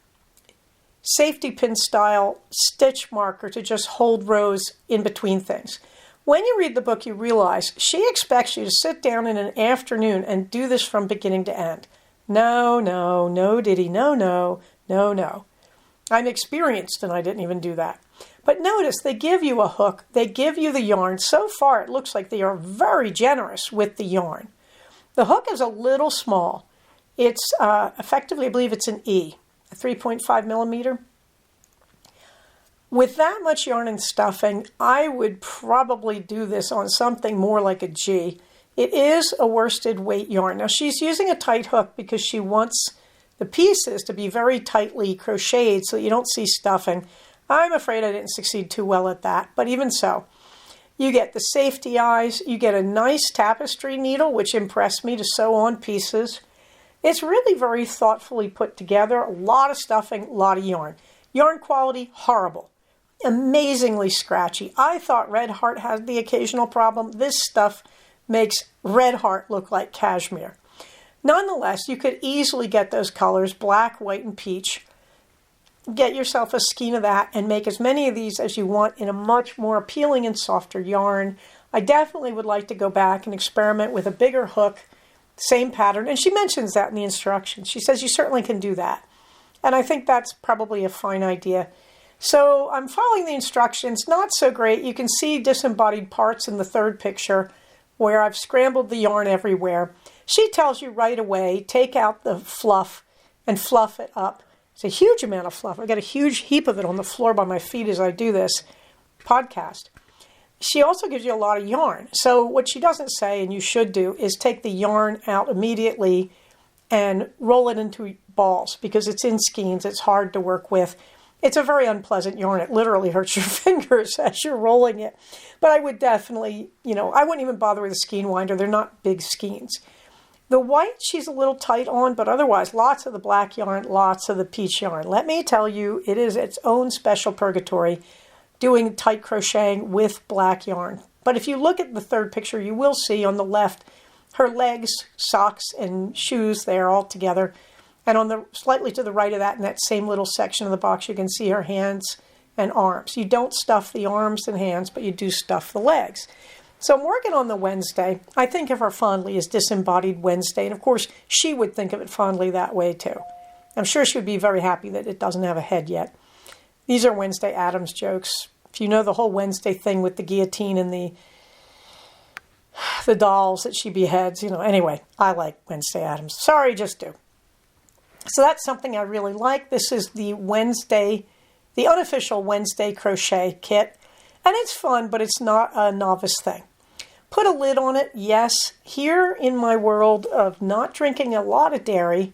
safety pin style stitch marker to just hold rows in between things. When you read the book, you realize she expects you to sit down in an afternoon and do this from beginning to end. No, Diddy, no. I'm experienced and I didn't even do that. But notice they give you a hook, they give you the yarn. So far it looks like they are very generous with the yarn. The hook is a little small. It's effectively, I believe it's an E, a 3.5 millimeter. With that much yarn and stuffing, I would probably do this on something more like a G. It is a worsted weight yarn. Now she's using a tight hook because she wants the pieces to be very tightly crocheted so you don't see stuffing. I'm afraid I didn't succeed too well at that, but even so. You get the safety eyes, you get a nice tapestry needle, which impressed me to sew on pieces. It's really very thoughtfully put together, a lot of stuffing, a lot of yarn. Yarn quality, horrible. Amazingly scratchy. I thought Red Heart had the occasional problem. This stuff makes Red Heart look like cashmere. Nonetheless, you could easily get those colors, black, white, and peach. Get yourself a skein of that and make as many of these as you want in a much more appealing and softer yarn. I definitely would like to go back and experiment with a bigger hook, same pattern. And she mentions that in the instructions. She says you certainly can do that. And I think that's probably a fine idea. So I'm following the instructions, not so great. You can see disembodied parts in the third picture where I've scrambled the yarn everywhere. She tells you right away, take out the fluff and fluff it up. It's a huge amount of fluff. I got a huge heap of it on the floor by my feet as I do this podcast. She also gives you a lot of yarn. So what she doesn't say, and you should do, is take the yarn out immediately and roll it into balls because it's in skeins. It's hard to work with. It's a very unpleasant yarn. It literally hurts your fingers as you're rolling it. But I would definitely, I wouldn't even bother with a skein winder. They're not big skeins. The white, she's a little tight on, but otherwise, lots of the black yarn, lots of the peach yarn. Let me tell you, it is its own special purgatory doing tight crocheting with black yarn. But if you look at the third picture, you will see on the left her legs, socks, and shoes there all together. And on the slightly to the right of that, in that same little section of the box, you can see her hands and arms. You don't stuff the arms and hands, but you do stuff the legs. So I'm working on the Wednesday. I think of her fondly as Disembodied Wednesday. And of course, she would think of it fondly that way too. I'm sure she would be very happy that it doesn't have a head yet. These are Wednesday Addams jokes. If you know the whole Wednesday thing with the guillotine and the dolls that she beheads, Anyway, I like Wednesday Addams. Sorry, just do. So that's something I really like. This is the unofficial Wednesday crochet kit. And it's fun, but it's not a novice thing. Put a lid on it, yes. Here in my world of not drinking a lot of dairy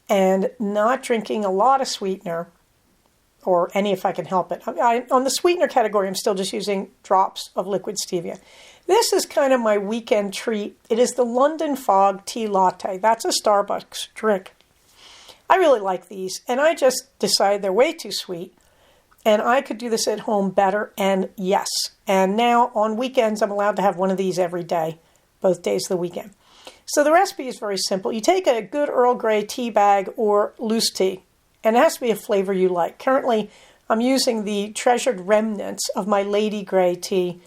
and not drinking a lot of sweetener, or any if I can help it. On the sweetener category, I'm still just using drops of liquid stevia. This is kind of my weekend treat. It is the London Fog Tea Latte. That's a Starbucks drink. I really like these, and I just decided they're way too sweet, and I could do this at home better, and yes. And now on weekends, I'm allowed to have one of these every day, both days of the weekend. So the recipe is very simple. You take a good Earl Grey tea bag or loose tea, and it has to be a flavor you like. Currently, I'm using the treasured remnants of my Lady Grey tea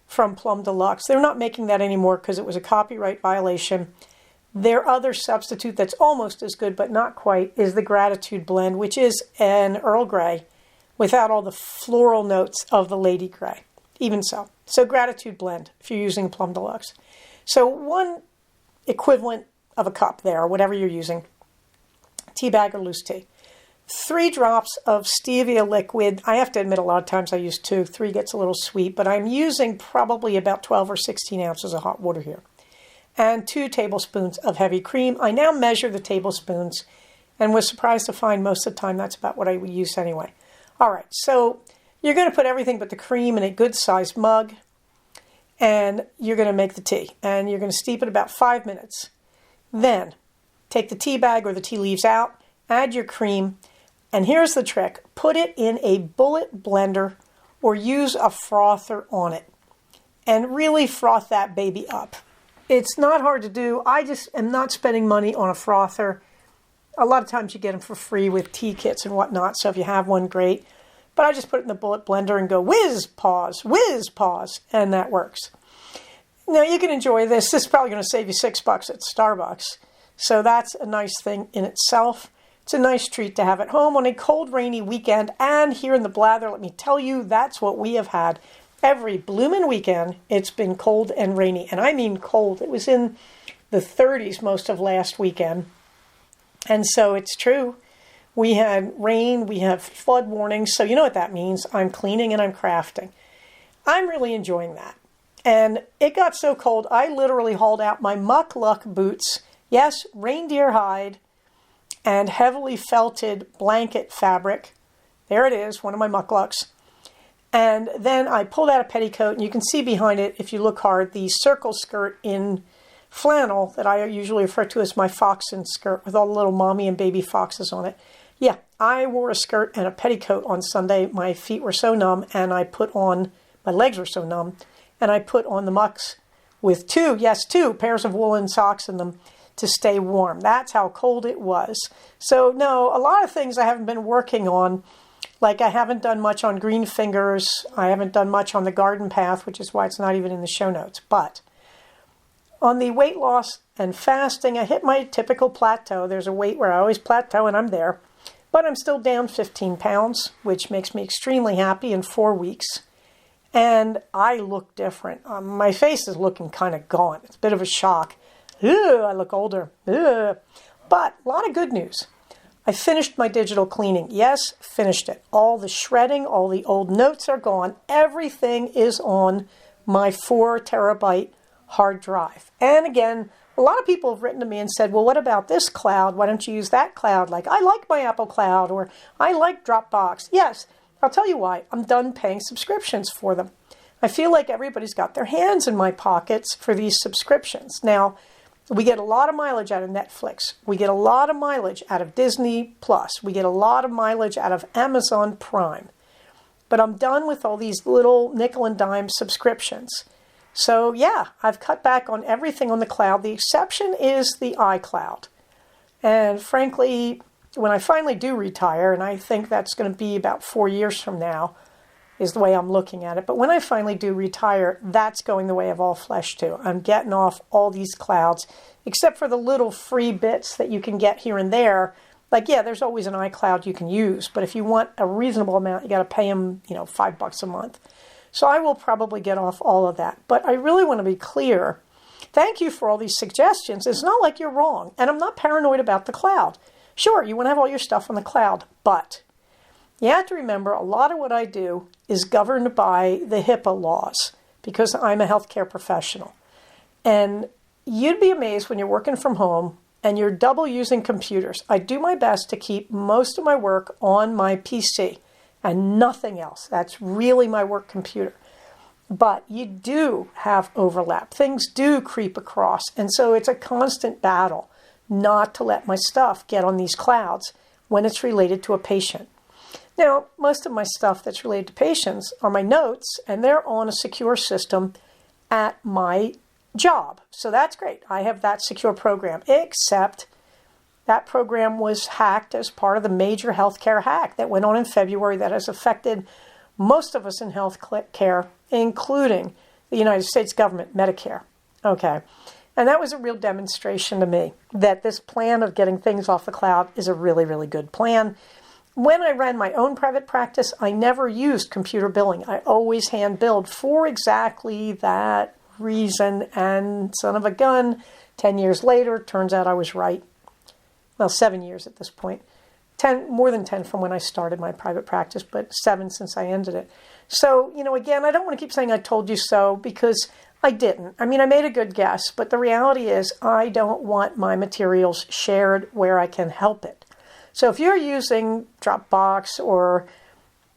from Plum Deluxe. They're not making that anymore because it was a copyright violation. Their other substitute that's almost as good, but not quite, is the Gratitude Blend, which is an Earl Grey without all the floral notes of the Lady Grey. Even so. So Gratitude Blend, if you're using Plum Deluxe. So one equivalent of a cup there, or whatever you're using, tea bag or loose tea. 3 drops of stevia liquid. I have to admit, a lot of times I use 2. 3 gets a little sweet, but I'm using probably about 12 or 16 ounces of hot water here. And 2 tablespoons of heavy cream. I now measure the tablespoons and was surprised to find most of the time that's about what I would use anyway. All right, so you're going to put everything but the cream in a good-sized mug, and you're going to make the tea. And you're going to steep it about 5 minutes. Then take the tea bag or the tea leaves out, add your cream, and here's the trick. Put it in a bullet blender or use a frother on it and really froth that baby up. It's not hard to do. I just am not spending money on a frother. A lot of times you get them for free with tea kits and whatnot, so if you have one, great. But I just put it in the bullet blender and go whiz, pause, and that works. Now you can enjoy this. This is probably going to save you $6 at Starbucks. So that's a nice thing in itself. It's a nice treat to have at home on a cold, rainy weekend. And here in the Blather, let me tell you, that's what we have had. Every bloomin' weekend, it's been cold and rainy. And I mean cold. It was in the 30s most of last weekend. And so it's true. We had rain, we have flood warnings. So you know what that means. I'm cleaning and I'm crafting. I'm really enjoying that. And it got so cold, I literally hauled out my Muck Luck boots. Yes, reindeer hide and heavily felted blanket fabric. There it is, one of my Muck Lucks. And then I pulled out a petticoat, and you can see behind it, if you look hard, the circle skirt in flannel that I usually refer to as my foxen skirt with all the little mommy and baby foxes on it. Yeah, I wore a skirt and a petticoat on Sunday. My feet were so numb, and my legs were so numb, and I put on the mucks with 2 pairs of woolen socks in them to stay warm. That's how cold it was. So no, a lot of things I haven't been working on. Like I haven't done much on green fingers. I haven't done much on the garden path, which is why it's not even in the show notes. But on the weight loss and fasting, I hit my typical plateau. There's a weight where I always plateau, and I'm there. But I'm still down 15 pounds, which makes me extremely happy in 4 weeks. And I look different. My face is looking kind of gaunt. It's a bit of a shock. Ugh, I look older. Ugh. But a lot of good news. I finished my digital cleaning. Yes, finished it. All the shredding, all the old notes are gone. Everything is on my 4 terabyte hard drive. And again, A lot of people have written to me and said, well, what about this cloud? Why don't you use that cloud? Like, I like my Apple Cloud, or I like Dropbox. Yes, I'll tell you why. I'm done paying subscriptions for them. I feel like everybody's got their hands in my pockets for these subscriptions. Now, we get a lot of mileage out of Netflix. We get a lot of mileage out of Disney Plus. We get a lot of mileage out of Amazon Prime. But I'm done with all these little nickel and dime subscriptions. So yeah, I've cut back on everything on the cloud. The exception is the iCloud. And frankly, when I finally do retire, and I think that's going to be about 4 years from now, is the way I'm looking at it. But when I finally do retire, that's going the way of all flesh too. I'm getting off all these clouds, except for the little free bits that you can get here and there. Like, yeah, there's always an iCloud you can use, but if you want a reasonable amount, you got to pay them, $5 a month. So I will probably get off all of that. But I really want to be clear. Thank you for all these suggestions. It's not like you're wrong, and I'm not paranoid about the cloud. Sure, you want to have all your stuff on the cloud, but you have to remember a lot of what I do is governed by the HIPAA laws because I'm a healthcare professional. And you'd be amazed when you're working from home and you're double using computers. I do my best to keep most of my work on my PC and nothing else. That's really my work computer. But you do have overlap. Things do creep across. And so it's a constant battle not to let my stuff get on these clouds when it's related to a patient. Now, most of my stuff that's related to patients are my notes, and they're on a secure system at my job. So that's great. I have that secure program, except that program was hacked as part of the major healthcare hack that went on in February that has affected most of us in healthcare, including the United States government, Medicare. Okay. And that was a real demonstration to me that this plan of getting things off the cloud is a really, really good plan. When I ran my own private practice, I never used computer billing. I always hand billed for exactly that reason. And son of a gun, 10 years later, turns out I was right. Well, 7 years at this point. 10, more than 10 from when I started my private practice, but 7 since I ended it. So, again, I don't want to keep saying I told you so because I didn't. I mean, I made a good guess, but the reality is I don't want my materials shared where I can help it. So if you're using Dropbox or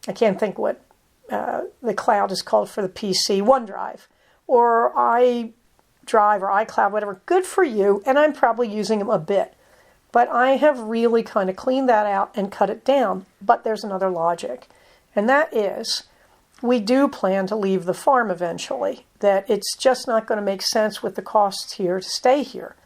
I can't think what the cloud is called for the PC, OneDrive, or iDrive or iCloud, whatever, good for you, and I'm probably using them a bit. But I have really kind of cleaned that out and cut it down. But there's another logic, and that is we do plan to leave the farm eventually, that it's just not going to make sense with the costs here to stay here.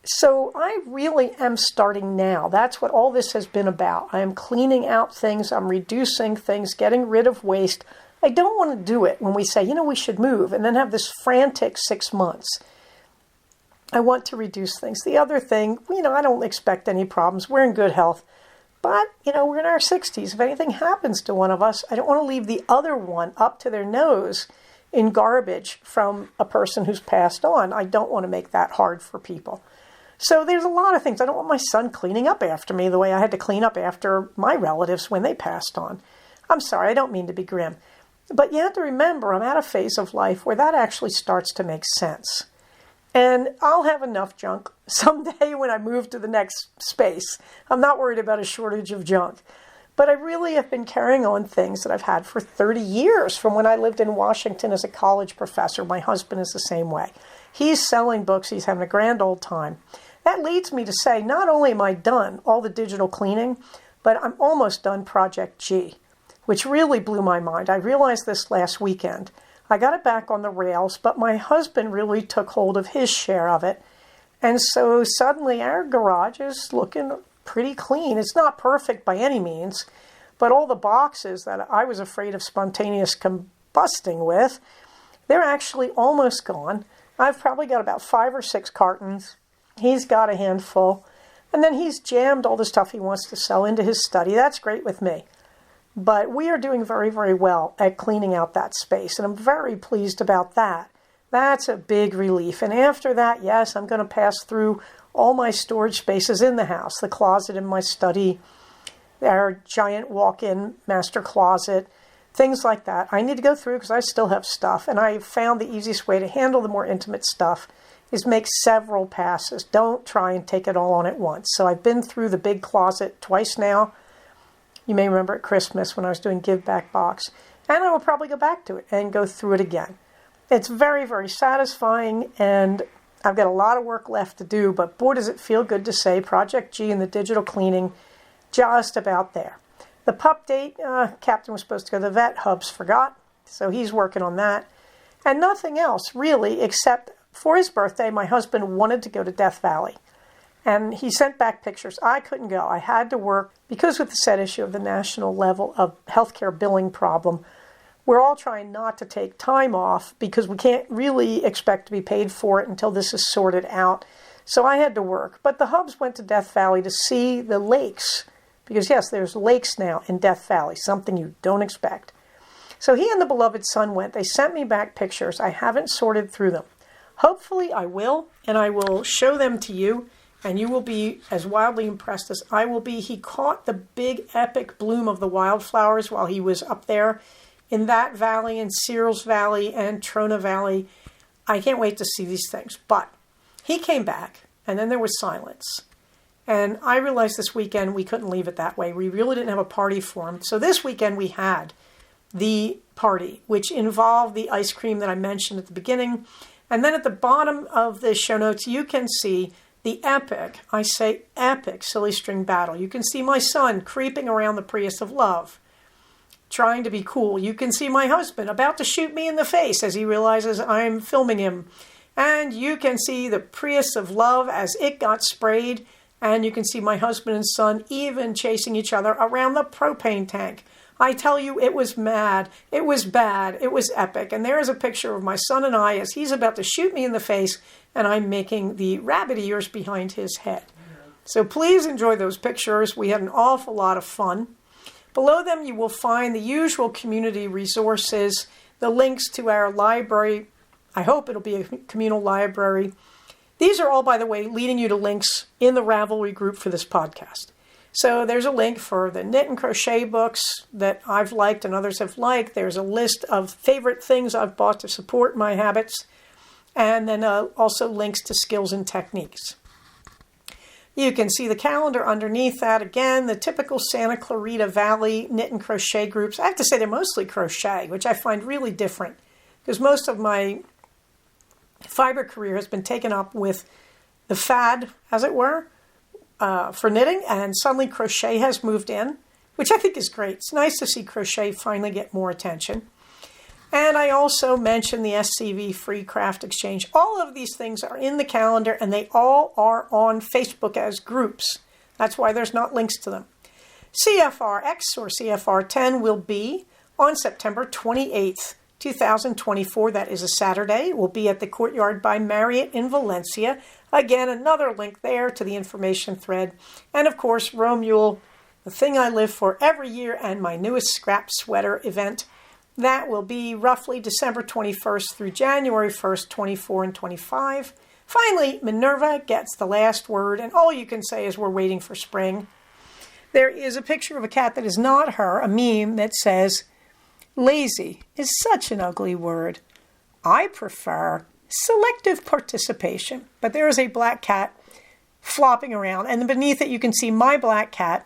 So I really am starting now. That's what all this has been about. I am cleaning out things. I'm reducing things, getting rid of waste. I don't want to do it when we say, we should move, and then have this frantic 6 months. I want to reduce things. The other thing, I don't expect any problems. We're in good health. But, we're in our 60s. If anything happens to one of us, I don't want to leave the other one up to their nose in garbage from a person who's passed on. I don't want to make that hard for people. So there's a lot of things. I don't want my son cleaning up after me the way I had to clean up after my relatives when they passed on. I'm sorry, I don't mean to be grim. But you have to remember, I'm at a phase of life where that actually starts to make sense. And I'll have enough junk someday when I move to the next space. I'm not worried about a shortage of junk. But I really have been carrying on things that I've had for 30 years from when I lived in Washington as a college professor. My husband is the same way. He's selling books. He's having a grand old time. That leads me to say, not only am I done all the digital cleaning, but I'm almost done Project G, which really blew my mind. I realized this last weekend. I got it back on the rails, but my husband really took hold of his share of it. And so suddenly our garage is looking pretty clean. It's not perfect by any means, but all the boxes that I was afraid of spontaneous combusting with, they're actually almost gone. I've probably got about 5 or 6 cartons. He's got a handful. And then he's jammed all the stuff he wants to sell into his study. That's great with me. But we are doing very, very well at cleaning out that space. And I'm very pleased about that. That's a big relief. And after that, yes, I'm going to pass through all my storage spaces in the house. The closet in my study, our giant walk-in master closet, things like that. I need to go through because I still have stuff. And I found the easiest way to handle the more intimate stuff is make several passes. Don't try and take it all on at once. So I've been through the big closet twice now. You may remember at Christmas when I was doing Give Back Box. And I will probably go back to it and go through it again. It's very, very satisfying, and I've got a lot of work left to do, but boy, does it feel good to say Project G and the digital cleaning just about there. The pup date, Captain was supposed to go to the vet. Hubs forgot, so he's working on that. And nothing else, really, except for his birthday, my husband wanted to go to Death Valley. And he sent back pictures. I couldn't go. I had to work because with the set issue of the national level of healthcare billing problem, we're all trying not to take time off because we can't really expect to be paid for it until this is sorted out. So I had to work. But the Hubs went to Death Valley to see the lakes. Because yes, there's lakes now in Death Valley, something you don't expect. So he and the beloved son went. They sent me back pictures. I haven't sorted through them. Hopefully I will, and I will show them to you, and you will be as wildly impressed as I will be. He caught the big epic bloom of the wildflowers while he was up there in that valley, in Searles Valley and Trona Valley. I can't wait to see these things. But he came back, and then there was silence. And I realized this weekend we couldn't leave it that way. We really didn't have a party for him. So this weekend we had the party, which involved the ice cream that I mentioned at the beginning. And then at the bottom of the show notes, you can see the epic, I say epic, silly string battle. You can see my son creeping around the Prius of Love, trying to be cool. You can see my husband about to shoot me in the face as he realizes I'm filming him. And you can see the Prius of Love as it got sprayed. And you can see my husband and son even chasing each other around the propane tank. I tell you, it was mad. It was bad. It was epic. And there is a picture of my son and I as he's about to shoot me in the face, and I'm making the rabbit ears behind his head. So please enjoy those pictures. We had an awful lot of fun. Below them, you will find the usual community resources, the links to our library. I hope it'll be a communal library. These are all, by the way, leading you to links in the Ravelry group for this podcast. So there's a link for the knit and crochet books that I've liked and others have liked. There's a list of favorite things I've bought to support my habits. And then also links to skills and techniques. You can see the calendar underneath that. Again, the typical Santa Clarita Valley knit and crochet groups. I have to say they're mostly crochet, which I find really different because most of my fiber career has been taken up with the fad, as it were, for knitting, and suddenly crochet has moved in, which I think is great. It's nice to see crochet finally get more attention. And I also mentioned the SCV Free Craft Exchange. All of these things are in the calendar, and they all are on Facebook as groups. That's why there's not links to them. CFRX, or CFR10, will be on September 28th. 2024, that is a Saturday. We'll be at the Courtyard by Marriott in Valencia. Again, another link there to the information thread. And of course, Romule, the thing I live for every year, and my newest scrap sweater event. That will be roughly December 21st through January 1st, 24 and 25. Finally, Minerva gets the last word, and all you can say is we're waiting for spring. There is a picture of a cat that is not her, a meme that says, "Lazy is such an ugly word. I prefer selective participation." But there is a black cat flopping around, and beneath it you can see my black cat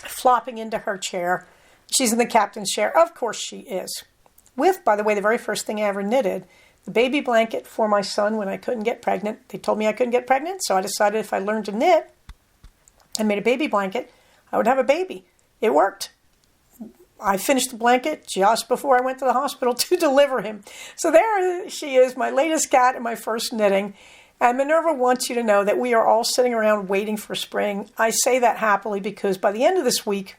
flopping into her chair. She's in the captain's chair. Of course she is. With, by the way, the very first thing I ever knitted, the baby blanket for my son when I couldn't get pregnant. They told me I couldn't get pregnant, so I decided if I learned to knit and made a baby blanket, I would have a baby. It worked. I finished the blanket just before I went to the hospital to deliver him. So there she is, my latest cat and my first knitting. And Minerva wants you to know that we are all sitting around waiting for spring. I say that happily because by the end of this week,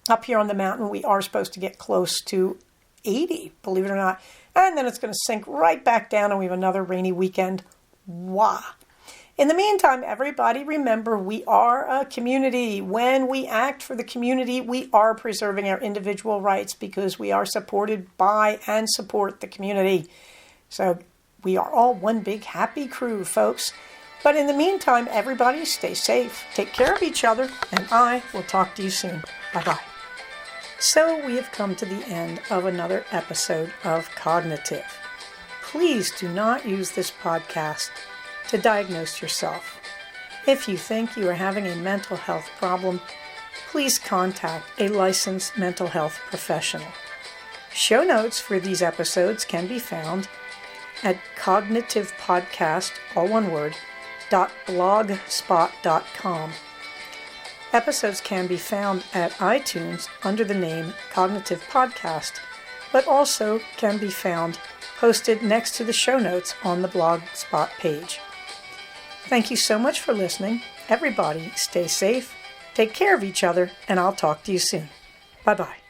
up here on the mountain, we are supposed to get close to 80, believe it or not. And then it's going to sink right back down and we have another rainy weekend. Wah! In the meantime, everybody remember we are a community. When we act for the community, we are preserving our individual rights because we are supported by and support the community. So we are all one big happy crew, folks. But in the meantime, everybody stay safe, take care of each other, and I will talk to you soon. Bye-bye. So we have come to the end of another episode of Cognitive. please do not use this podcast to diagnose yourself. If you think you are having a mental health problem, please contact a licensed mental health professional. Show notes for these episodes can be found at cognitivepodcast, all one word, .blogspot.com. Episodes can be found at iTunes under the name Cognitive Podcast, but also can be found posted next to the show notes on the Blogspot page. Thank you so much for listening. Everybody, stay safe, take care of each other, and I'll talk to you soon. Bye-bye.